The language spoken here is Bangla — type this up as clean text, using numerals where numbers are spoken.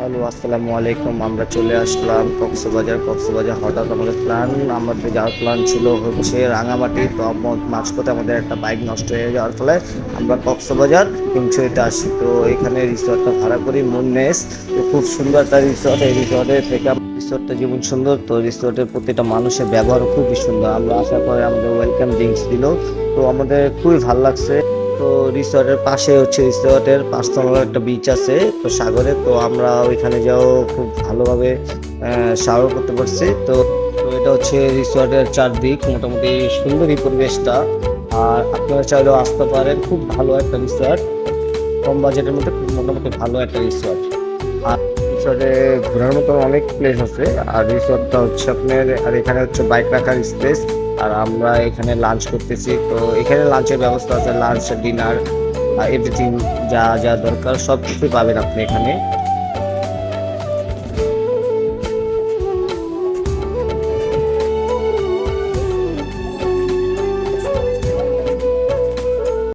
হ্যালো, আসসালামু আলাইকুম। আমরা চলে আসলাম কক্সবাজার। হঠাৎ আমাদের যাওয়ার প্ল্যান ছিল হচ্ছে রাঙামাটি। তো মাঝপথে আমাদের একটা বাইক নষ্ট হয়ে যাওয়ার ফলে আমরা কক্সবাজার হিমছড়িতে আসি। তো এখানে রিসোর্টটা ভাড়া করি মুন্নেস। তো খুব সুন্দর একটা রিসোর্ট। এই রিসোর্টে থেকে রিসোর্টটা যেমন সুন্দর, তো রিসোর্টের প্রতিটা মানুষের ব্যবহার খুবই সুন্দর। আমরা আসার পরে আমাদের ওয়েলকাম ড্রিঙ্কস দিল। তো আমাদের খুবই ভালো লাগছে। তো রিসর্টের পাশে হচ্ছে রিসর্টের পার্সোনাল একটা বিচ আছে তো সাগরে। তো আমরা ওইখানে যাও খুব ভালোভাবে শাওয়ার করতে পারছি। তো তো এটা হচ্ছে রিসর্টের চারদিক মোটামুটি সুন্দরই পরিবেশটা। আর আপনারা চাইলেও আসতে পারেন, খুব ভালো একটা রিসর্ট, কম বাজেটের মধ্যে খুব মোটামুটি ভালো একটা রিসর্ট। আর রিসর্টে ঘোরার মতো অনেক প্লেস আছে। আর রিসর্টটা হচ্ছে আপনার, আর এখানে হচ্ছে বাইক রাখার স্পেস। আর আমরা এখানে লাঞ্চ করতেছি। তো এখানে লাঞ্চের ব্যবস্থা আছে, লাঞ্চ ডিনার এভরিথিং যা যা দরকার সব কিছুই পাবেন আপনি এখানে।